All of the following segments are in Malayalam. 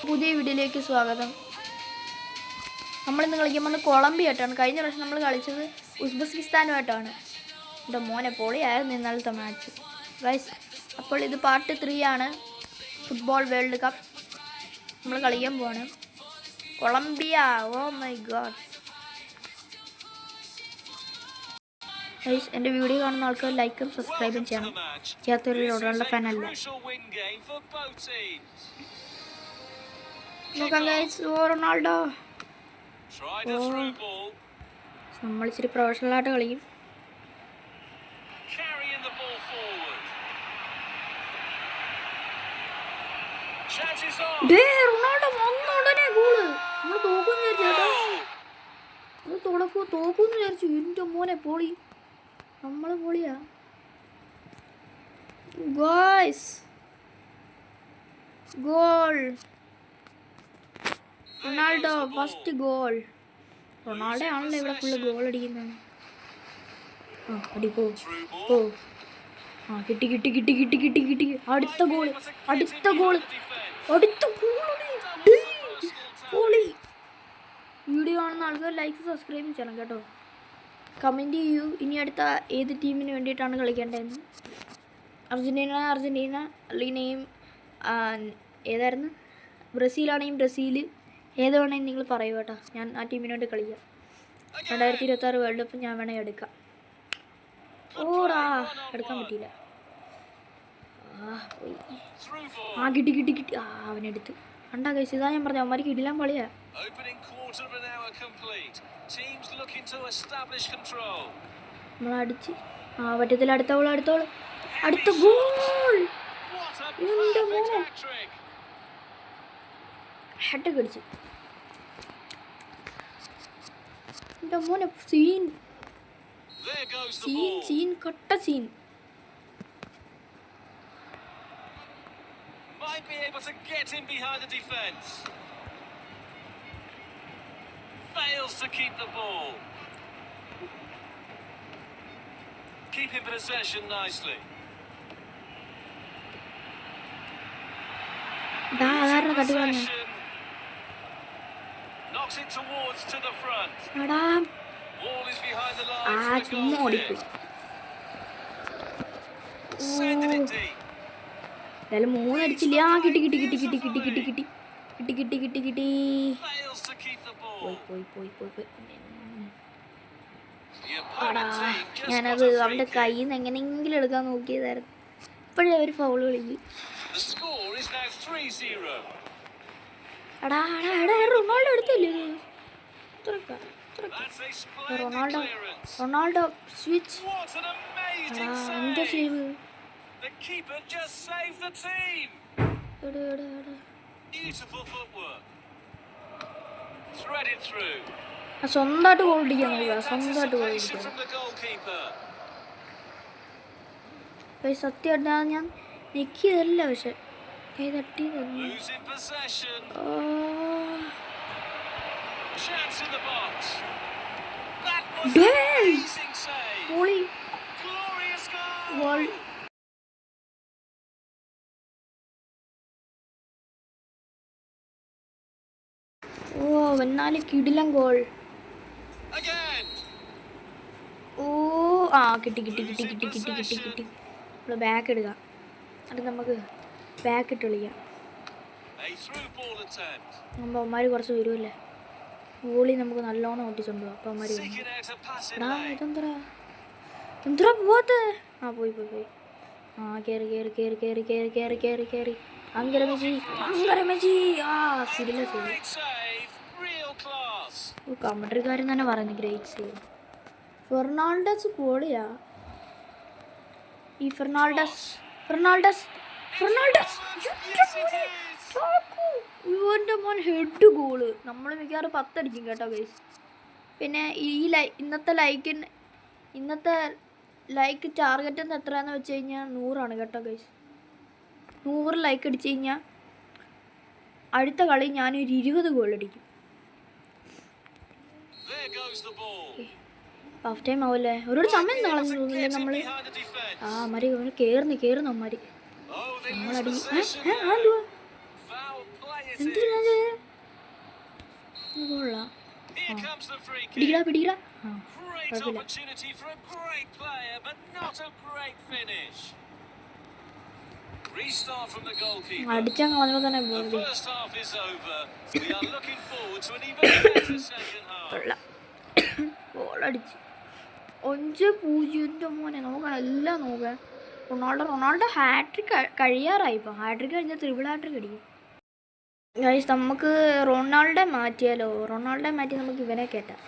പുതിയ വീഡിയോയിലേക്ക് സ്വാഗതം. നമ്മളിന്ന് കളിക്കാൻ പോകുന്നത് കൊളംബിയായിട്ടാണ്. കഴിഞ്ഞ പ്രാവശ്യം നമ്മൾ കളിച്ചത് ഉസ്ബെക്കിസ്ഥാനുമായിട്ടാണ്. എൻ്റെ മോനെ പൊളിയായിരുന്നു ഇന്നലത്തെ മാച്ച് ഗൈസ്. അപ്പോൾ ഇത് പാർട്ട് 3 ആണ്. ഫുട്ബോൾ വേൾഡ് കപ്പ് നമ്മൾ കളിക്കാൻ പോവാണ്. Colombia, oh my god guys. എൻ്റെ വീഡിയോ കാണുന്ന ആൾക്കാർ ലൈക്കും സബ്സ്ക്രൈബും ചെയ്യണം. ചെയ്യാത്തൊരു റൊണാൾഡോ ഫാനല്ല. നോക്കാം ഗൈസ്. ഓ റൊണാൾഡോ, നമ്മൾ ഇച്ചിരി പ്രൊഫഷണലായിട്ട് കളിക്കും. റൊണാൾഡോ വന്ന ഉടനെ ഗോള്. നമ്മൾ തോക്കൂന്ന് വിചാരിച്ചേട്ടാ, നമ്മൾ തോക്കൂന്ന് വിചാരിച്ചു. എൻ്റെ മോനെ പൊളി, നമ്മൾ പൊളിയാ guys. Goal Ronaldo, first goal. Ronaldo ആണല്ലോ ഇവിടെ ഫുള്ള് ഗോൾ അടിക്കുന്നത്. അടി പോ. കിട്ടി. അടുത്ത ഗോൾ. വീഡിയോ കാണുന്ന ആൾക്കാർ ലൈക്ക് സബ്സ്ക്രൈബും ചെയ്യണം കേട്ടോ. കമൻറ്റ് ചെയ്യൂ ഇനി അടുത്ത ഏത് ടീമിന് വേണ്ടിയിട്ടാണ് കളിക്കേണ്ടതെന്ന്. അർജൻറ്റീന അല്ലെങ്കിൽ ഏതായിരുന്നു, ബ്രസീലാണെങ്കിൽ ബ്രസീൽ, ഏത് വേണമെങ്കിൽ നിങ്ങൾ പറയൂ കേട്ടോ. ഞാൻ ആ ടീമിന് വേണ്ടി കളിക്കാം. 2026 വേൾഡ് കപ്പ് ഞാൻ വേണമെങ്കിൽ എടുക്കാം. എടുക്കാൻ പറ്റിയില്ല. കിട്ടി. അവനെടുത്ത് കണ്ടാ കഴിച്ചു. ഇതാ ഞാൻ പറഞ്ഞു, അവന്മാർക്ക് ഇടിലാൻ പളിയാ. നമ്മളടിച്ച് പറ്റത്തില്ല. അടുത്തോള്. അടുത്ത ഗോൾ. എൻ്റെ മോനെ ഹെഡ് കടിച്ചു. എൻ്റെ മോനെ സീൻ കട്ട scene. Might be able to get in behind the defense. Fails to keep the ball. Keeping possession nicely. Possession. Knocks it towards to the front. Ball is behind the line. Sending it deep. എന്തായാലും 3 അടിച്ചില്ല. കിട്ടി. ഞാനത് അവൻ്റെ കയ്യിൽ നിന്ന് എങ്ങനെയെങ്കിലും എടുക്കാൻ നോക്കിയതായിരുന്നു. ഇപ്പോഴേ ഒരു ഫൗള് കളിക്കും. റൊണാൾഡോ എടുത്തില്ലേ? Ronaldo switch. എന്താ save. The keeper just saved the team. Beautiful footwork. Threaded through. സ്വന്തമായിട്ട് ഗോൾ അടിക്കാൻ സത്യം ഞാൻ ഞെക്കിയതല്ല, പക്ഷെ കൈ തട്ടി. എന്നാലും കിടിലം ഗോൾ. കിട്ടി. നമ്മൾ ബാക്ക് എടുക്കാം. അത് നമുക്ക് ബാക്ക് ഇട്ട് കളിക്കാം. അവന്മാർ കുറച്ച് വരുമല്ലേ. ഗോളി നമുക്ക് നല്ലോണം ഓട്ടിച്ചുണ്ടോ. അപ്പം അവന്മാർ ഇതെന്താ പോവാത്തെ. പോയി. കേറി. അങ്കരമെജി. കിടില സേവ്. കമന്ററിക്കാരൻ തന്നെ പറയുന്നു ഗ്രേറ്റ് സേവ്. ഫെർണാണ്ടസ് പൊളിയാ. ഈ ഫെർണാണ്ടസ് ഇവൻ്റെ മോൻ ഹെഡ് ഗോള്. നമ്മൾ മിക്കവാറും 10 അടിക്കും കേട്ടോ ഗൈസ്. പിന്നെ ഇന്നത്തെ ലൈക്ക് ടാർഗറ്റ് എന്ന് എത്രയാണെന്ന് വെച്ച് കഴിഞ്ഞാൽ 100 കേട്ടോ ഗൈസ്. 100 ലൈക്ക് അടിച്ചു കഴിഞ്ഞാൽ അടുത്ത കളി ഞാനൊരു 20 ഗോൾ അടിക്കും. ഹാഫ് ടൈം ആവല്ലേ. ഒരുപാട് സമയം കളഞ്ഞു തോന്നില്ലേ നമ്മൾ. കേറുന്നു അമ്മമാര്. നമ്മളടി it എന്തിനാ is. കൊള്ളാം. Here comes the free kick. പിടിക്കടാ പിടിക്കടാ. ആ Great കുഴപ്പമില്ല. opportunity for a great player, but not a great finish. Restart from the goalkeeper. അടിച്ചാൽ കളഞ്ഞപ്പോൾ തന്നെ The പോയി. first half is over. We are looking forward to an even better second half. കൊള്ളാം. ഗോളടിച്ച് 5-0 മോനെ നോക്കണം എല്ലാം നോക്കാൻ. റൊണാൾഡോ ഹാട്രിക് കഴിയാറായി. ഇപ്പോൾ ഹാട്രിക് കഴിഞ്ഞാൽ ത്രിപിൾ ഹാട്രിക് അടിക്കും. ഗൈസ് നമുക്ക് റൊണാൾഡോ മാറ്റിയാലോ? റൊണാൾഡോ മാറ്റി നമുക്ക് ഇവനെ കയറ്റാം.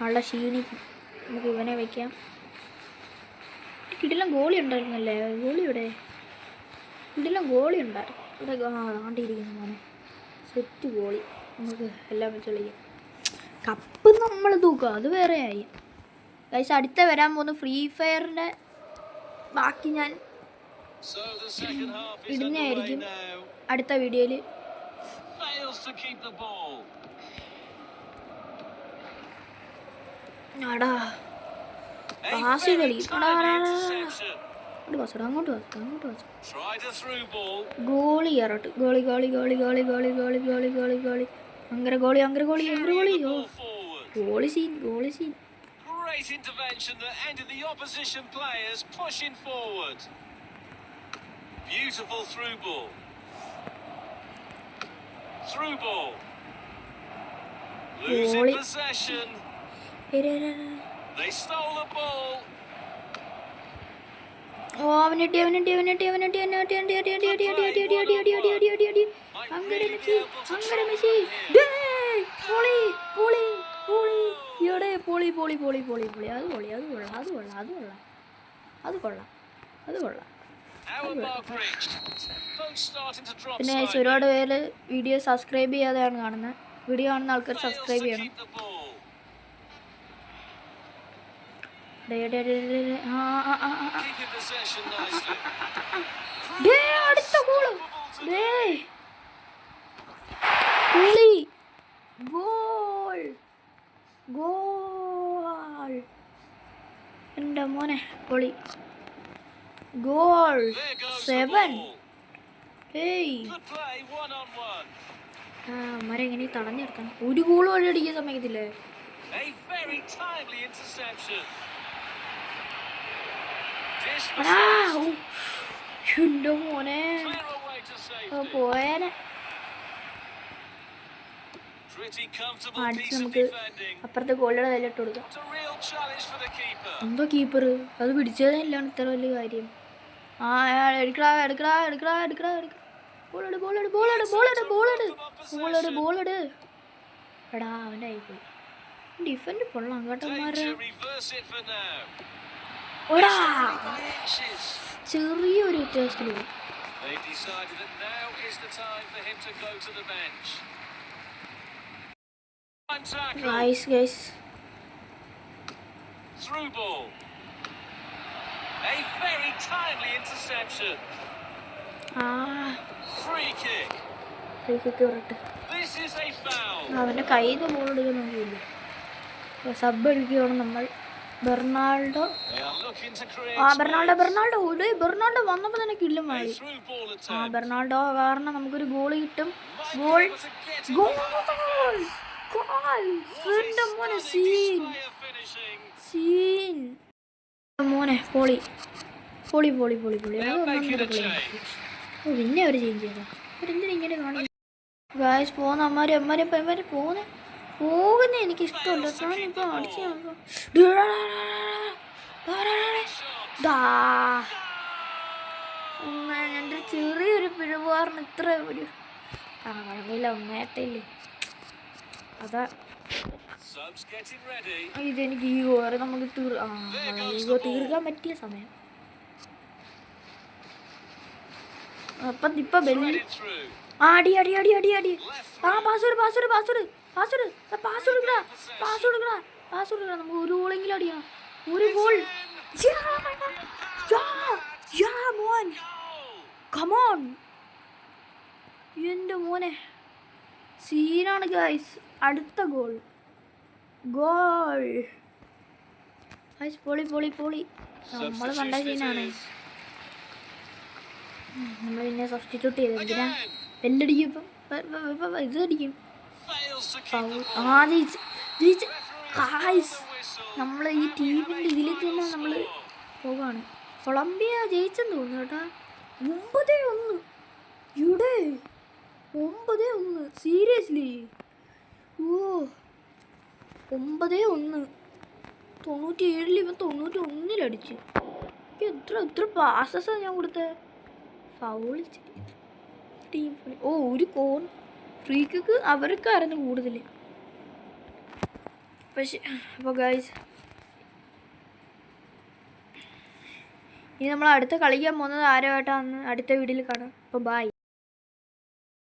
ആളുടെ ക്ഷീണിക്കും. നമുക്ക് ഇവനെ വയ്ക്കാം. കിടിലം ഗോളി ഉണ്ടായിരുന്നല്ലേ? ഗോളി ഇവിടെ കിടിലം ഗോളി ഉണ്ടായിരുന്നു. ഇവിടെ ആണ്ടിരിക്കുന്നു മോനെ. Set goalie. നമുക്ക് എല്ലാം വെച്ച് കളിക്കാം. കപ്പ് നമ്മൾ തൂക്കുക, അത് വേറെ ആയി. ഗൈസ് അടുത്ത വരാൻ പോകുന്ന ഫ്രീ ഫയറിൻ്റെ ബാക്കി ഞാൻ So the second half is ഇടുന്നതായിരിക്കും underway now. അടുത്ത വീഡിയോയിൽ. Fails to keep the ball. ആടാ A പാസ് കളി. very timely interception. അങ്ങോട്ട് pass. Tried a through ball. Goalie കയറട്ട്. ഗോളി അങ്ങനെ goalie. Carrying the oh ball forward. Goalie scene. Great intervention that ended the opposition players pushing forward. Beautiful through ball. Through ball. Losing Goalie. possession. They stole the ball. ഓ അവനട്ടി. അങ്ങനെ മെസ്സി. അത് കൊള്ളാം. Our mark reached. Both starting to drop പിന്നെ slightly. ഒരുപാട് പേര് വീഡിയോ സബ്സ്ക്രൈബ് ചെയ്യാതെയാണ് കാണുന്നത്. വീഡിയോ കാണുന്ന ആൾക്കാർ Fails സബ്സ്ക്രൈബ് to ചെയ്യണം. keep the ball. Keeping possession nicely. അടുത്ത ഗോള്. ഗോൾ എൻ്റെ മോനെ പൊളി. Goal There goes the 7. ball. ഏയ് Good play, 1-on-1. അമ്മരെ എങ്ങനെ തടഞ്ഞു നിർത്തണം? ഒരു ഗോൾ വഴി അടിക്കാൻ സമ്മതിക്കത്തില്ലേ? A very timely interception. എടാ, Dispossessed. ഓ, എൻ്റെ മോനെ Clear away to safety. പോയേനെ. Pretty comfortable അടിച്ച് piece of നമുക്ക് defending. അപ്പുറത്തെ ഗോളിയുടെ വിലയിട്ട് കൊടുക്കാം. It's a real challenge for the keeper. എന്തോ കീപ്പർ അത് പിടിച്ചതല്ലാണ് ഇത്ര വലിയ കാര്യം. എടുക്കടാ. ബോളെട്. എടാ അവൻ്റെ ആയിപ്പോയി. ഡിഫൻഡ് കൊള്ളാം കേട്ടന്മാരെ. Danger, reverse it for now. ഓടാ By inches. ചെറിയൊരു വ്യത്യാസത്തിൽ പോയി. They've decided that now is the time for him to go to the bench. One tackle. Guys Through ball. A very timely interception. Free kick. വരട്ടെ. This is a foul. അവൻ്റെ കയ്യിൽ നിന്ന് ബോൾ എടുക്കാൻ നോക്കിയില്ല. സബ് എടുക്കുകയാണ് നമ്മൾ. ബെർണാൾഡോ They are looking to create ബെർണാൾഡോ വന്നപ്പോൾ തന്നെ കില്ലും space. വാങ്ങി. A through ball attempt. ബെർണാൾഡോ കാരണം നമുക്കൊരു ഗോൾ കിട്ടും. Might be Goal. able to get it. Goal What എൻ്റെ a മോനെ stunning display of finishing. Scene മോനെ പൊളി. They are making a change. പിന്നെ അവർ ചേഞ്ച് ചെയ്തോ? അവരെന്തിനാ ഇങ്ങനെ കാണുന്നത്? ഗായ്സ് പോകുന്ന അമ്മമാരെ പോകുന്ന എനിക്ക് ഇഷ്ടമല്ല. ഞാനിപ്പോൾ അടിച്ച് എൻ്റെ ചെറിയൊരു പിഴവാറിന് ഇത്ര ഒരു കുഴപ്പമില്ല. നേരത്തെ അതാ Subs getting ready. ഇതെനിക്ക് ഈഗോ നമുക്ക് ഈഗോ തീർക്കാൻ പറ്റിയ സമയം. അപ്പം ഇപ്പം ബെല്ലി Threaded through. അടി Left പാസ് കൊടുക്കടാ. നമുക്ക് ഒരു ഗോളെങ്കിലും അടിക്കണം. ഒരു ഗോൾ. മോൻ കമോൺ. എൻ്റെ മോനെ സീനാണ് ഗൈസ്. അടുത്ത ഗോൾ ഗൈസ് പൊളി. നമ്മൾ കണ്ട Substitution it സീനാണ്. is. നമ്മൾ പിന്നെ സബ്സ്റ്റിറ്റ്യൂട്ട് ചെയ്തത് എന്തിനാ? Again. ബെല്ലടിക്കും. ഇപ്പം ഇത് അടിക്കും. Fails to keep foul. the ആ ball. ജയിച്ച് ജയിച്ച്. Referee guys has blown the whistle. നമ്മൾ ഈ ടീമിൻ്റെ ഇതിലേക്ക് തന്നെ നമ്മൾ പോകാണ്. കൊളംബിയ ജയിച്ചെന്ന് തോന്നുന്നു കേട്ടാ. 9-1. ഇവിടെ 9-1. സീരിയസ്ലി ഓ 9-1. 97 ഇവൻ 91 അടിച്ചു. എത്ര പാസസാണ് ഞാൻ കൊടുത്തത്. Foul team. ഓ ഒരു ഫ്രീ കിക്ക് അവർക്കായിരുന്നു കൂടുതൽ. പക്ഷെ അപ്പോൾ ഗൈസ് ഇനി നമ്മൾ അടുത്ത കളിക്കാൻ പോകുന്നത് ആരുമായിട്ടാണെന്ന് അടുത്ത വീഡിയോയിൽ കാണാം. അപ്പോൾ ബൈ.